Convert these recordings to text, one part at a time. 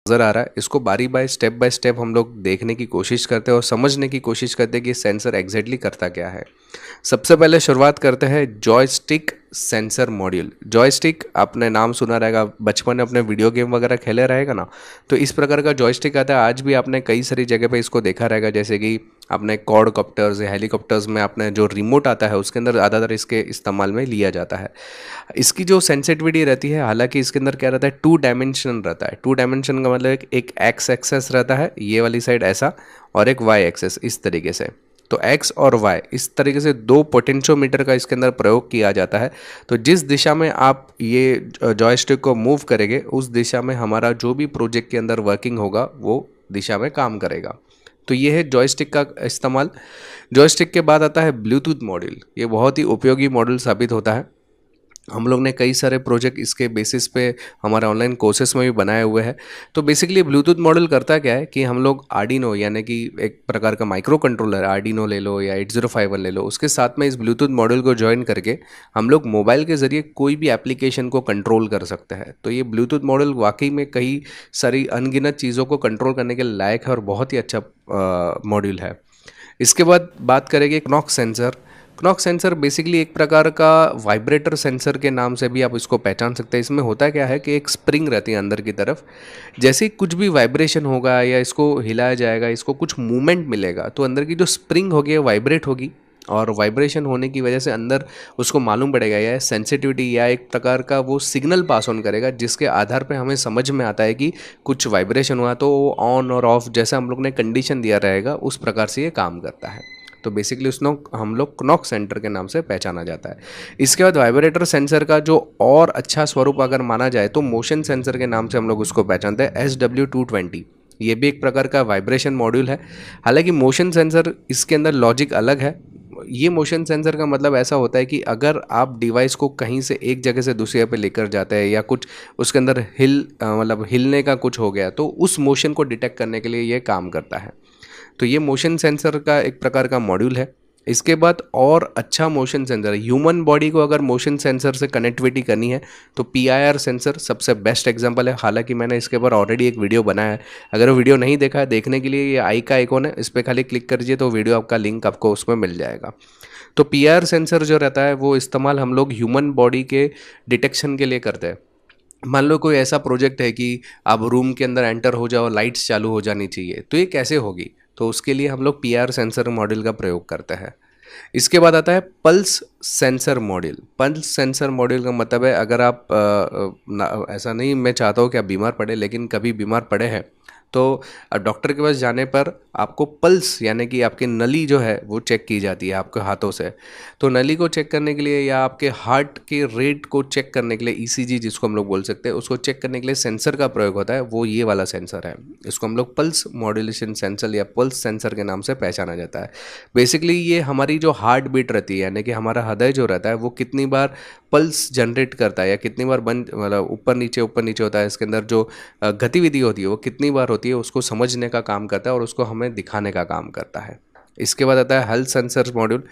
नज़र आ रहा है, इसको बाय स्टेप हम लोग देखने की कोशिश करते हैं और समझने की कोशिश करते हैं कि सेंसर एग्जैक्टली करता क्या है। सबसे पहले शुरुआत करते हैं जॉयस्टिक सेंसर मॉड्यूल। जॉयस्टिक आपने नाम सुना रहेगा, बचपन में अपने वीडियो गेम वगैरह खेले रहेगा ना, तो इस प्रकार का जॉयस्टिक आता है। आज भी आपने कई सारी जगह पे इसको देखा रहेगा, जैसे कि आपने क्वाडकॉप्टर्स या हेलीकॉप्टर्स में आपने जो रिमोट आता है उसके अंदर ज़्यादातर इसके इस्तेमाल में लिया जाता है। इसकी जो सेंसिटिविटी रहती है, हालांकि इसके अंदर क्या रहता है, 2 डायमेंशन रहता है। 2 डायमेंशन का मतलब एक एक्स एक्सेस रहता है, ये वाली साइड ऐसा, और एक वाई एक्सेस इस तरीके से। तो x और y इस तरीके से 2 पोटेंशियोमीटर का इसके अंदर प्रयोग किया जाता है। तो जिस दिशा में आप ये जॉयस्टिक को मूव करेंगे, उस दिशा में हमारा जो भी प्रोजेक्ट के अंदर वर्किंग होगा वो दिशा में काम करेगा। तो ये है जॉयस्टिक का इस्तेमाल। जॉयस्टिक के बाद आता है ब्लूटूथ मॉड्यूल। ये बहुत ही उपयोगी मॉड्यूल साबित होता है। हम लोग ने कई सारे प्रोजेक्ट इसके बेसिस पे हमारे ऑनलाइन कोर्सेस में भी बनाए हुए हैं। तो बेसिकली ब्लूटूथ मॉड्यूल करता क्या है कि हम लोग आर्डिनो यानी कि एक प्रकार का माइक्रो कंट्रोलर, आर्डिनो ले लो या 8051 ले लो, उसके साथ में इस ब्लूटूथ मॉड्यूल को ज्वाइन करके हम लोग मोबाइल के ज़रिए कोई भी एप्लीकेशन को कंट्रोल कर सकते हैं। तो ये ब्लूटूथ मॉड्यूल वाकई में कई सारी अनगिनत चीज़ों को कंट्रोल करने के लायक है और बहुत ही अच्छा मॉड्यूल है। इसके बाद बात करेंगे क्नॉक सेंसर। क्नॉक सेंसर बेसिकली एक प्रकार का वाइब्रेटर सेंसर के नाम से भी आप इसको पहचान सकते हैं। इसमें होता क्या है कि एक स्प्रिंग रहती है अंदर की तरफ, जैसे ही कुछ भी वाइब्रेशन होगा या इसको हिलाया जाएगा, इसको कुछ मूवमेंट मिलेगा, तो अंदर की जो स्प्रिंग होगी वो वाइब्रेट होगी, और वाइब्रेशन होने की वजह से अंदर उसको मालूम पड़ेगा या सेंसिटिविटी या एक प्रकार का वो सिग्नल पास ऑन करेगा, जिसके आधार पे हमें समझ में आता है कि कुछ वाइब्रेशन हुआ, तो ऑन और ऑफ जैसा हम लोग ने कंडीशन दिया रहेगा उस प्रकार से ये काम करता है। तो बेसिकली उसको हम लोग क्नॉक सेंटर के नाम से पहचाना जाता है। इसके बाद वाइब्रेटर सेंसर का जो और अच्छा स्वरूप अगर माना जाए तो मोशन सेंसर के नाम से हम लोग उसको पहचानते हैं, SW220। ये भी एक प्रकार का वाइब्रेशन मॉड्यूल है। हालांकि मोशन सेंसर इसके अंदर लॉजिक अलग है। ये मोशन सेंसर का मतलब ऐसा होता है कि अगर आप डिवाइस को कहीं से एक जगह से दूसरी जगह पे लेकर जाते हैं या कुछ उसके अंदर मतलब हिलने का कुछ हो गया, तो उस मोशन को डिटेक्ट करने के लिए ये काम करता है। तो ये मोशन सेंसर का एक प्रकार का मॉड्यूल है। इसके बाद और अच्छा मोशन सेंसर है, ह्यूमन बॉडी को अगर मोशन सेंसर से कनेक्टिविटी करनी है तो PIR सेंसर सबसे बेस्ट एग्जांपल है। हालांकि मैंने इसके ऊपर ऑलरेडी एक वीडियो बनाया है, अगर वो वीडियो नहीं देखा है, देखने के लिए ये आई का आइकॉन है, इस पर खाली क्लिक कर दीजिए तो वीडियो आपका लिंक आपको उसमें मिल जाएगा। तो PIR सेंसर जो रहता है वो इस्तेमाल हम लोग ह्यूमन बॉडी के डिटेक्शन के लिए करते हैं। मान लो कोई ऐसा प्रोजेक्ट है कि आप रूम के अंदर एंटर हो जाओ, लाइट्स चालू हो जानी चाहिए, तो ये कैसे होगी, तो उसके लिए हम लोग PIR सेंसर मॉड्यूल का प्रयोग करते हैं। इसके बाद आता है pulse sensor module. Pulse sensor module का मतलब है, अगर आप ऐसा नहीं मैं चाहता हूँ कि आप बीमार पड़े, लेकिन कभी बीमार पड़े हैं तो डॉक्टर के पास जाने पर आपको पल्स यानी कि आपकी नली जो है वो चेक की जाती है आपके हाथों से। तो नली को चेक करने के लिए या आपके हार्ट के रेट को चेक करने के लिए, ECG जिसको हम लोग बोल सकते हैं, उसको चेक करने के लिए सेंसर का प्रयोग होता है, वो ये वाला सेंसर है। इसको हम लोग पल्स मॉड्यूलेशन सेंसर या पल्स सेंसर के नाम से पहचाना जाता है। बेसिकली ये हमारी जो हार्ट बीट रहती है यानी कि हमारा हृदय जो रहता है वो कितनी बार पल्स जनरेट करता है या कितनी बार बंद मतलब ऊपर नीचे होता है, इसके अंदर जो गतिविधि होती है वो कितनी बार होती है, उसको समझने का काम करता है और उसको हमें दिखाने का काम करता है। इसके बाद आता है हेल्थ सेंसर्स मॉड्यूल।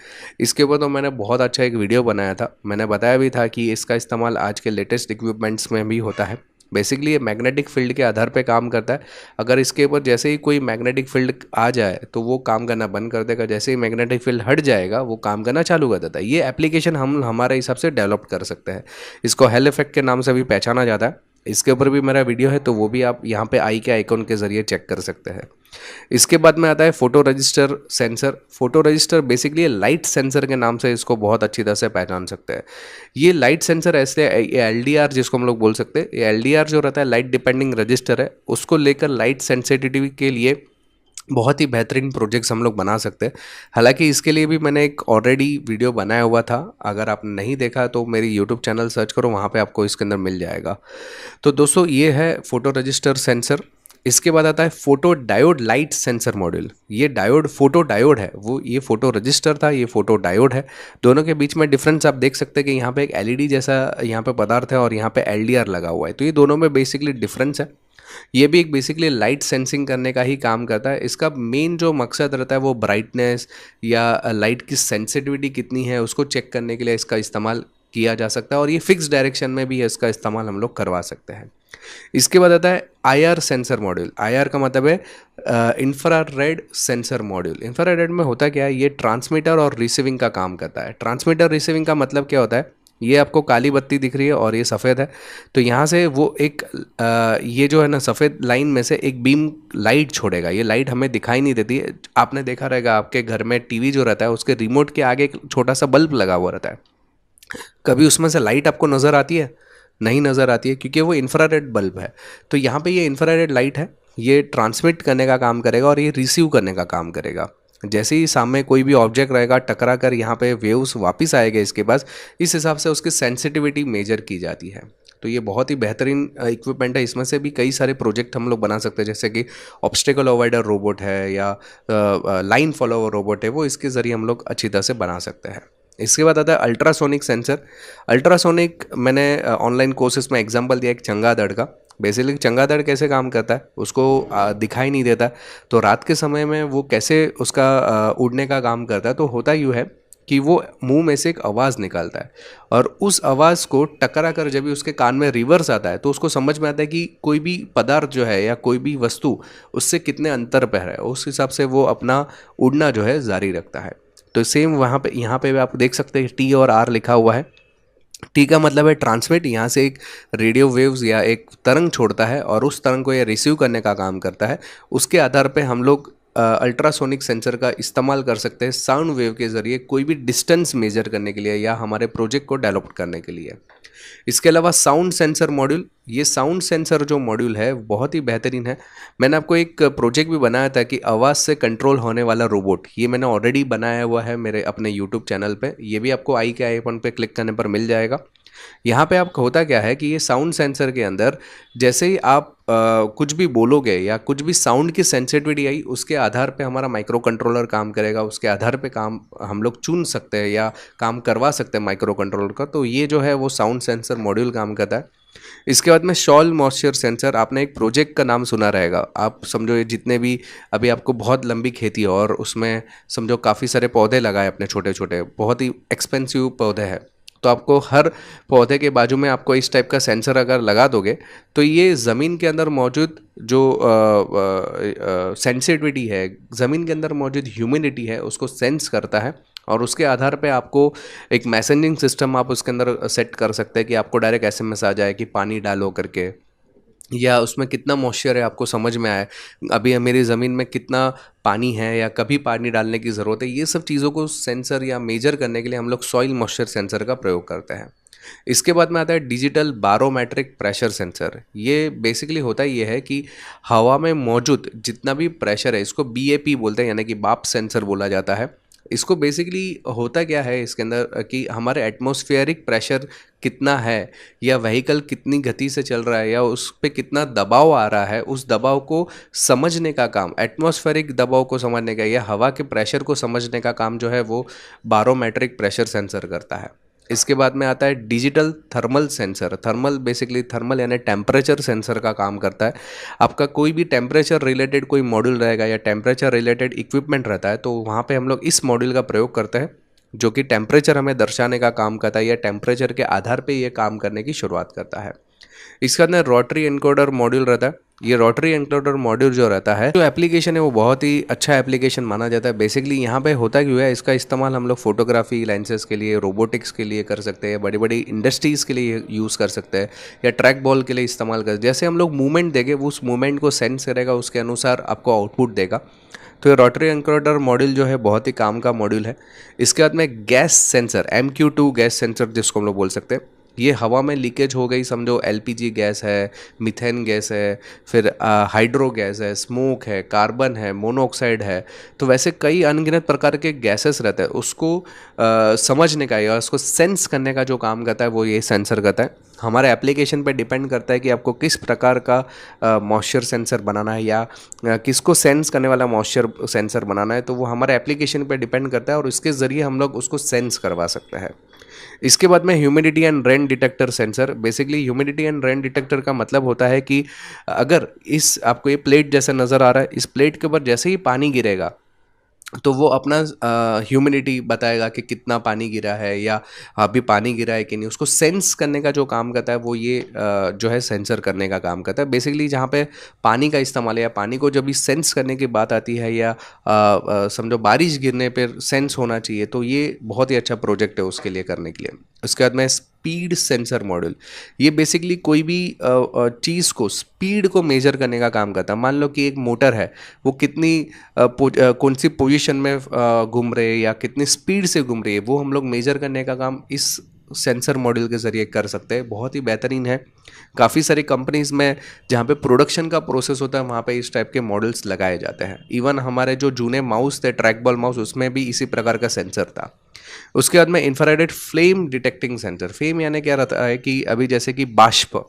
इसके ऊपर तो मैंने बहुत अच्छा एक वीडियो बनाया था, मैंने बताया भी था कि इसका इस्तेमाल आज के लेटेस्ट इक्विपमेंट्स में भी होता है। बेसिकली ये मैग्नेटिक फील्ड के आधार पे काम करता है। अगर इसके ऊपर जैसे ही कोई मैग्नेटिक फील्ड आ जाए तो वो काम करना बंद कर देगा, जैसे ही मैग्नेटिक फील्ड हट जाएगा वो काम करना चालू कर देता है। ये एप्लीकेशन हम हमारे हिसाब से डेवलप कर सकते हैं। इसको हेल इफेक्ट के नाम से भी पहचाना जाता है। इसके ऊपर भी मेरा वीडियो है, तो वो भी आप यहाँ पे आई के आइकॉन के ज़रिए चेक कर सकते हैं। इसके बाद में आता है photo register sensor. Photo register basically light sensor के नाम से इसको बहुत अच्छी तरह से पहचान सकते हैं। ये लाइट सेंसर ऐसे LDR जिसको हम लोग बोल सकते हैं, ये LDR जो रहता है लाइट डिपेंडिंग रजिस्टर है, उसको लेकर लाइट सेंसिटिविटी के लिए बहुत ही बेहतरीन प्रोजेक्ट्स हम लोग बना सकते हैं। हालांकि इसके लिए भी मैंने एक ऑलरेडी वीडियो बनाया हुआ था, अगर आपने नहीं देखा तो मेरी यूट्यूब चैनल सर्च करो, वहाँ पे आपको इसके अंदर मिल जाएगा। तो दोस्तों ये है फोटो रजिस्टर सेंसर। इसके बाद आता है photo diode light sensor module. ये डायोड फोटो डायोड है, वो ये फोटो रजिस्टर था, ये फोटो डायोड है। दोनों के बीच में डिफरेंस आप देख सकते हैं कि यहाँ पे एक LED जैसा यहाँ पे पदार्थ है और यहाँ पे LDR लगा हुआ है, तो ये दोनों में बेसिकली डिफरेंस है। ये भी एक बेसिकली लाइट सेंसिंग करने का ही काम करता है। इसका मेन जो मकसद रहता है वो ब्राइटनेस या लाइट की सेंसिटिविटी कितनी है उसको चेक करने के लिए इसका इस्तेमाल किया जा सकता है, और ये फिक्स डायरेक्शन में भी इसका इस्तेमाल हम लोग करवा सकते हैं। इसके बाद आता है आईआर सेंसर मॉड्यूल। आईआर का मतलब है इंफ्रारेड सेंसर मॉड्यूल। इंफ्रारेड में होता क्या है, ये ट्रांसमीटर और रिसीविंग का काम करता है। ट्रांसमीटर रिसीविंग का मतलब क्या होता है, ये आपको काली बत्ती दिख रही है और ये सफ़ेद है, तो यहाँ से वो एक ये जो है ना सफ़ेद लाइन में से एक बीम लाइट छोड़ेगा। ये लाइट हमें दिखाई नहीं देती है। आपने देखा रहेगा आपके घर में टीवी जो रहता है उसके रिमोट के आगे एक छोटा सा बल्ब लगा हुआ रहता है, कभी उसमें से लाइट आपको नज़र आती है? नहीं नज़र आती है, क्योंकि वो इंफ्रारेड बल्ब है। तो यहाँ पे ये इंफ्रारेड लाइट है, ये ट्रांसमिट करने का काम करेगा और ये रिसीव करने का काम करेगा। जैसे ही सामने कोई भी ऑब्जेक्ट रहेगा टकरा कर यहाँ पे वेव्स वापस आएगा इसके पास, इस हिसाब से उसकी सेंसिटिविटी मेजर की जाती है। तो ये बहुत ही बेहतरीन इक्विपमेंट है। इसमें से भी कई सारे प्रोजेक्ट हम लोग बना सकते हैं, जैसे कि ऑब्स्टेकल अवॉइडर रोबोट है या लाइन फॉलोअर रोबोट है, वो इसके ज़रिए हम लोग अच्छी तरह से बना सकते हैं। इसके बाद आता है अल्ट्रासोनिक सेंसर। अल्ट्रासोनिक मैंने ऑनलाइन कोर्सेज में एग्जांपल दिया एक चमगादड़ का। बेसिकली चमगादड़ कैसे काम करता है, उसको दिखाई नहीं देता, तो रात के समय में वो कैसे उसका उड़ने का काम करता है। तो होता यूँ है कि वो मुंह में से एक आवाज़ निकालता है और उस आवाज़ को टकरा कर जब भी उसके कान में रिवर्स आता है तो उसको समझ में आता है कि कोई भी पदार्थ जो है या कोई भी वस्तु उससे कितने अंतर पर है, उस हिसाब से वो अपना उड़ना जो है जारी रखता है। तो सेम वहाँ पे यहाँ पे भी आप देख सकते हैं टी और आर लिखा हुआ है। टी का मतलब है ट्रांसमिट, यहाँ से एक रेडियो वेव्स या एक तरंग छोड़ता है और उस तरंग को ये रिसीव करने का काम करता है। उसके आधार पे हम लोग अल्ट्रासोनिक सेंसर का इस्तेमाल कर सकते हैं साउंड वेव के ज़रिए कोई भी डिस्टेंस मेजर करने के लिए या हमारे प्रोजेक्ट को डेवलप करने के लिए। इसके अलावा साउंड सेंसर मॉड्यूल, ये साउंड सेंसर जो मॉड्यूल है बहुत ही बेहतरीन है। मैंने आपको एक प्रोजेक्ट भी बनाया था कि आवाज़ से कंट्रोल होने वाला रोबोट, ये मैंने ऑलरेडी बनाया हुआ है मेरे अपने यूट्यूब चैनल पे। ये भी आपको आई के आइकन पे क्लिक करने पर मिल जाएगा। यहाँ पे आपको होता क्या है कि ये साउंड सेंसर के अंदर जैसे ही आप कुछ भी बोलोगे या कुछ भी साउंड की सेंसिटिविटी आई, उसके आधार पे हमारा माइक्रो कंट्रोलर काम करेगा। उसके आधार पे काम हम लोग चुन सकते हैं या काम करवा सकते हैं माइक्रो कंट्रोलर का। तो ये जो है वो साउंड सेंसर मॉड्यूल काम करता है। इसके बाद में सॉइल मॉइस्चर सेंसर, आपने एक प्रोजेक्ट का नाम सुना रहेगा। आप समझो ये जितने भी अभी आपको बहुत लंबी खेती है और उसमें समझो काफ़ी सारे पौधे लगाए अपने छोटे छोटे, बहुत ही एक्सपेंसिव पौधे हैं, तो आपको हर पौधे के बाजू में आपको इस टाइप का सेंसर अगर लगा दोगे तो ये ज़मीन के अंदर मौजूद जो सेंसिटिविटी है, ज़मीन के अंदर मौजूद ह्यूमिडिटी है, उसको सेंस करता है और उसके आधार पे आपको एक मैसेजिंग सिस्टम आप उसके अंदर सेट कर सकते हैं कि आपको डायरेक्ट एसएमएस आ जाए कि पानी डालो करके, या उसमें कितना मॉइस्चर है आपको समझ में आए, अभी मेरी ज़मीन में कितना पानी है या कभी पानी डालने की ज़रूरत है। ये सब चीज़ों को सेंसर या मेजर करने के लिए हम लोग सॉइल मॉइस्चर सेंसर का प्रयोग करते हैं। इसके बाद में आता है डिजिटल बारोमेट्रिक प्रेशर सेंसर। ये बेसिकली होता ये है कि हवा में मौजूद जितना भी प्रेशर है, इसको बीएपी बोलते हैं, यानी कि बाप सेंसर बोला जाता है। इसको बेसिकली होता क्या है इसके अंदर कि हमारे एटमॉस्फेरिक प्रेशर कितना है या व्हीकल कितनी गति से चल रहा है या उस पे कितना दबाव आ रहा है, उस दबाव को समझने का काम, एटमॉस्फेरिक दबाव को समझने का या हवा के प्रेशर को समझने का काम जो है वो बारोमेट्रिक प्रेशर सेंसर करता है। इसके बाद में आता है digital thermal sensor. Thermal basically thermal यानी टेम्परेचर सेंसर का काम करता है। आपका कोई भी टेम्परेचर रिलेटेड कोई मॉड्यूल रहेगा या टेम्परेचर रिलेटेड इक्विपमेंट रहता है, तो वहाँ पे हम लोग इस मॉड्यूल का प्रयोग करते हैं जो कि टेम्परेचर हमें दर्शाने का काम करता है या टेम्परेचर के आधार पे ये काम करने की शुरुआत करता है। इसके अंदर रोटरी एनकोडर मॉड्यूल रहता है। ये रोटरी एनकोडर मॉड्यूल जो रहता है, जो एप्लीकेशन है वो बहुत ही अच्छा एप्लीकेशन माना जाता है। बेसिकली यहाँ पे होता क्यों है, इसका इस्तेमाल हम लोग फोटोग्राफी लेंसेज के लिए, रोबोटिक्स के लिए कर सकते हैं, बड़ी बड़ी इंडस्ट्रीज़ के लिए यूज़ कर सकते हैं या ट्रैक बॉल के लिए इस्तेमाल कर, जैसे हम लोग मूवमेंट देंगे वो उस मूवमेंट को सेंस करेगा, उसके अनुसार आपको आउटपुट देगा। तो ये रोटरी एनकोडर मॉड्यूल जो है बहुत ही काम का मॉड्यूल है। इसके बाद में gas sensor, MQ2 gas sensor जिसको हम लोग बोल सकते हैं। ये हवा में लीकेज हो गई, समझो LPG गैस है, मीथेन गैस है, फिर हाइड्रो गैस है, स्मोक है, कार्बन है, मोनोऑक्साइड है, तो वैसे कई अनगिनत प्रकार के गैसेस रहते हैं। उसको समझने का या उसको सेंस करने का जो काम करता है वो ये सेंसर करता है। हमारे एप्लीकेशन पे डिपेंड करता है कि आपको किस प्रकार का मॉइस्चर सेंसर बनाना है या किसको सेंस करने वाला मॉइस्चर सेंसर बनाना है, तो वो हमारे एप्लीकेशन पे डिपेंड करता है और इसके ज़रिए हम लोग उसको सेंस करवा सकते हैं। इसके बाद में humidity and rain detector sensor. Basically humidity and rain detector का मतलब होता है कि अगर इस आपको ये प्लेट जैसा नज़र आ रहा है, इस प्लेट के ऊपर जैसे ही पानी गिरेगा तो वो अपना ह्यूमिडिटी बताएगा कि कितना पानी गिरा है या अभी पानी गिरा है कि नहीं, उसको सेंस करने का जो काम करता है वो ये जो है सेंसर करने का काम करता है। बेसिकली जहाँ पे पानी का इस्तेमाल है या पानी को जब भी सेंस करने की बात आती है या समझो बारिश गिरने पर सेंस होना चाहिए, तो ये बहुत ही अच्छा प्रोजेक्ट है उसके लिए करने के लिए। उसके बाद में स्पीड सेंसर मॉड्यूल, ये बेसिकली कोई भी चीज़ को स्पीड को मेजर करने का काम करता है। मान लो कि एक मोटर है, वो कितनी कौन सी पोजीशन में घूम रहे हैं या कितनी स्पीड से घूम रही है, वो हम लोग मेजर करने का काम इस सेंसर मॉड्यूल के ज़रिए कर सकते हैं। बहुत ही बेहतरीन है। काफ़ी सारी कंपनीज़ में जहाँ पे प्रोडक्शन का प्रोसेस होता है वहाँ पे इस टाइप के मॉडल्स लगाए जाते हैं। इवन हमारे जो जूने माउस थे ट्रैक बॉल माउस, उसमें भी इसी प्रकार का सेंसर था। उसके बाद में infrared flame detecting sensor. Flame यानी क्या रहता है कि अभी जैसे कि बाष्प,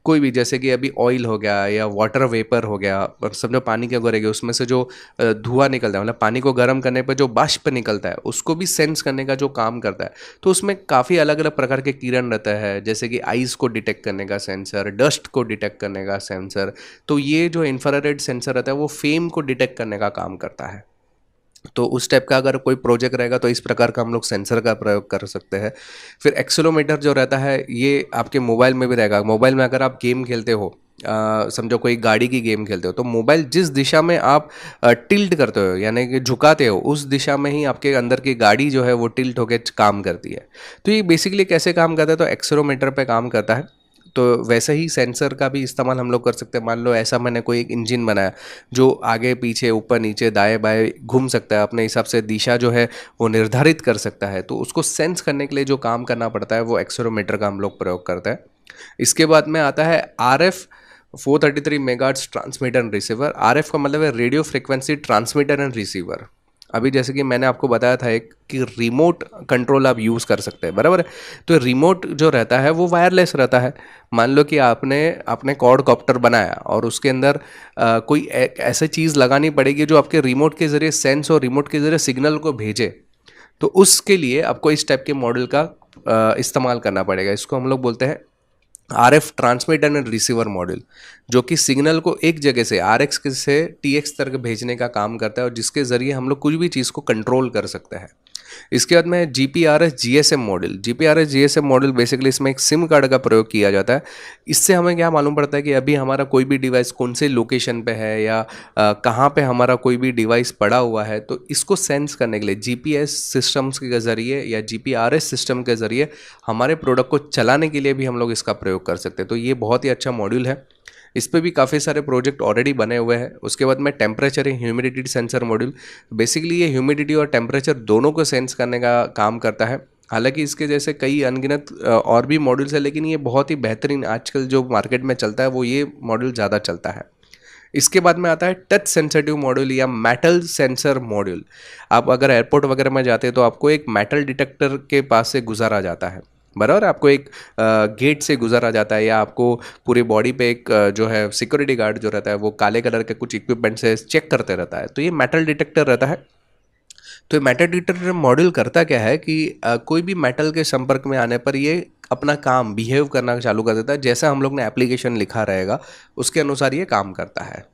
कोई भी जैसे कि अभी ऑयल हो गया या वाटर वेपर हो गया, और समझो पानी के अगर उसमें से जो धुआं निकलता है, मतलब पानी को गर्म करने पर जो बाष्प निकलता है, उसको भी सेंस करने का जो काम करता है। तो उसमें काफ़ी अलग अलग प्रकार के किरण रहता है, जैसे कि आइस को डिटेक्ट करने का सेंसर, डस्ट को डिटेक्ट करने का सेंसर। तो ये जो इंफ्रारेड सेंसर रहता है वो फेम को डिटेक्ट करने का काम करता है। तो उस टाइप का अगर कोई प्रोजेक्ट रहेगा तो इस प्रकार का हम लोग सेंसर का प्रयोग कर सकते हैं। फिर एक्सेलेरोमीटर जो रहता है ये आपके मोबाइल में भी रहेगा। मोबाइल में अगर आप गेम खेलते हो, समझो कोई गाड़ी की गेम खेलते हो, तो मोबाइल जिस दिशा में आप टिल्ट करते हो यानी कि झुकाते हो, उस दिशा में ही आपके अंदर की गाड़ी जो है वो टिल्ट होकर काम करती है। तो ये बेसिकली कैसे काम करता है, तो एक्सेलेरोमीटर पे काम करता है। तो वैसे ही सेंसर का भी इस्तेमाल हम लोग कर सकते हैं। मान लो ऐसा मैंने कोई एक इंजन बनाया जो आगे पीछे ऊपर नीचे दाएं बाएं घूम सकता है, अपने हिसाब से दिशा जो है वो निर्धारित कर सकता है, तो उसको सेंस करने के लिए जो काम करना पड़ता है वो एक्सेलेरोमीटर का हम लोग प्रयोग करते हैं। इसके बाद में आता है RF 433 megahertz transmitter and receiver. RF का मतलब है radio frequency transmitter and receiver. अभी जैसे कि मैंने आपको बताया था एक कि रिमोट कंट्रोल आप यूज़ कर सकते हैं, बराबर है। तो रिमोट जो रहता है वो वायरलेस रहता है। मान लो कि आपने अपने क्वाड कॉप्टर बनाया और उसके अंदर कोई ऐसी चीज़ लगानी पड़ेगी जो आपके रिमोट के ज़रिए सेंस और रिमोट के ज़रिए सिग्नल को भेजे। तो उसके लिए आपको इस टाइप के मॉडल का इस्तेमाल करना पड़ेगा। इसको हम लोग बोलते हैं RF transmitter and receiver module, जो कि सिग्नल को एक जगह से RX से TX तक भेजने का काम करता है और जिसके ज़रिए हम लोग कुछ भी चीज़ को कंट्रोल कर सकते हैं। इसके बाद में GPRS GSM model. GPRS GSM model basically इसमें एक सिम कार्ड का प्रयोग किया जाता है। इससे हमें क्या मालूम पड़ता है कि अभी हमारा कोई भी डिवाइस कौन से लोकेशन पे है या कहाँ पे हमारा कोई भी डिवाइस पड़ा हुआ है, तो इसको सेंस करने के लिए GPS सिस्टम्स के ज़रिए या GPRS सिस्टम के ज़रिए हमारे प्रोडक्ट को चलाने के लिए भी हम लोग इसका प्रयोग कर सकते हैं। तो ये बहुत ही अच्छा मॉड्यूल है। इस पे भी काफ़ी सारे प्रोजेक्ट ऑलरेडी बने हुए हैं। उसके बाद में temperature and humidity sensor module. Basically ये ह्यूमिडिटी और टेम्परेचर दोनों को सेंस करने का काम करता है। हालांकि इसके जैसे कई अनगिनत और भी मॉड्यूल्स है, लेकिन ये बहुत ही बेहतरीन आजकल जो मार्केट में चलता है वो ये मॉड्यूल ज़्यादा चलता है। इसके बाद में आता है टच सेंसिटिव मॉड्यूल या मेटल सेंसर मॉड्यूल। आप अगर एयरपोर्ट वगैरह में जाते हैं तो आपको एक मेटल डिटेक्टर के पास से गुजारा जाता है, बराबर। आपको एक गेट से गुजारा जाता है या आपको पूरी बॉडी पे एक जो है सिक्योरिटी गार्ड जो रहता है वो काले कलर के कुछ इक्विपमेंट से चेक करते रहता है। तो ये मेटल डिटेक्टर रहता है। तो ये मेटल डिटेक्टर मॉड्यूल करता क्या है कि कोई भी मेटल के संपर्क में आने पर ये अपना काम बिहेव करना चालू कर देता है, जैसा हम लोग ने एप्लीकेशन लिखा रहेगा उसके अनुसार ये काम करता है।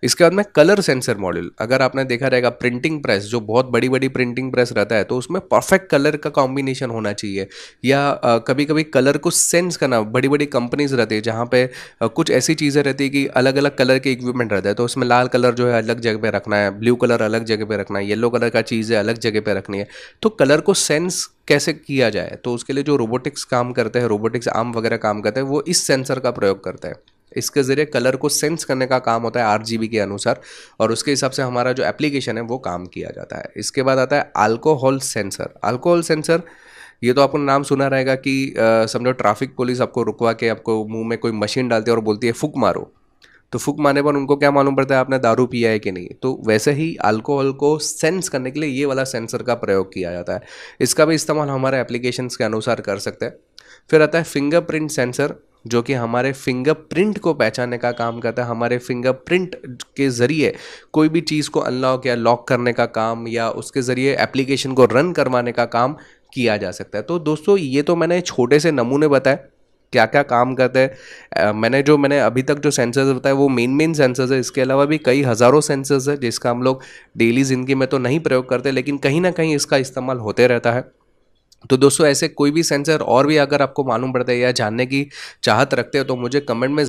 इसके बाद में कलर सेंसर मॉड्यूल। अगर आपने देखा रहेगा प्रिंटिंग प्रेस, जो बहुत बड़ी बड़ी प्रिंटिंग प्रेस रहता है, तो उसमें परफेक्ट कलर का कॉम्बिनेशन होना चाहिए। या कभी कभी कलर को सेंस करना, बड़ी बड़ी कंपनीज रहती है जहाँ पे कुछ ऐसी चीज़ें रहती है कि अलग अलग कलर के इक्विपमेंट रहता है, तो उसमें लाल कलर जो है अलग जगह पे रखना है, ब्लू कलर अलग जगह पे रखना है, येलो कलर का चीज़ है अलग जगह पे रखनी है। तो कलर को सेंस कैसे किया जाए, तो उसके लिए जो रोबोटिक्स काम करते हैं, रोबोटिक्स आर्म वगैरह काम करते हैं, वो इस सेंसर का प्रयोग करते हैं। इसके ज़रिए कलर को सेंस करने का काम होता है RGB के अनुसार, और उसके हिसाब से हमारा जो एप्लीकेशन है वो काम किया जाता है। इसके बाद आता है अल्कोहल सेंसर। अल्कोहल सेंसर, ये तो आपको नाम सुना रहेगा कि समझो ट्रैफिक पुलिस आपको रुकवा के आपको मुंह में कोई मशीन डालती है और बोलती है फूक मारो, तो फूक मारने पर उनको क्या मालूम पड़ता है आपने दारू पिया है कि नहीं। तो वैसे ही अल्कोहल को सेंस करने के लिए ये वाला सेंसर का प्रयोग किया जाता है। इसका भी इस्तेमाल हमारे एप्लीकेशंस के अनुसार कर सकते हैं। फिर आता है फिंगरप्रिंट सेंसर, जो कि हमारे फिंगरप्रिंट को पहचानने का काम करता है। हमारे फिंगरप्रिंट के ज़रिए कोई भी चीज़ को अनलॉक या लॉक करने का काम या उसके ज़रिए एप्लीकेशन को रन करवाने का काम किया जा सकता है। तो दोस्तों ये तो मैंने छोटे से नमूने बताए। क्या क्या काम करते हैं। मैंने अभी तक जो सेंसर्स बताए वो मेन सेंसर्स है। इसके अलावा भी कई हज़ारों सेंसर्स है जिसका हम लोग डेली ज़िंदगी में तो नहीं प्रयोग करते, लेकिन कहीं ना कहीं इसका इस्तेमाल होते रहता है। तो दोस्तों ऐसे कोई भी सेंसर और भी अगर आपको मालूम पड़ता है या जानने की चाहत रखते हो तो मुझे कमेंट में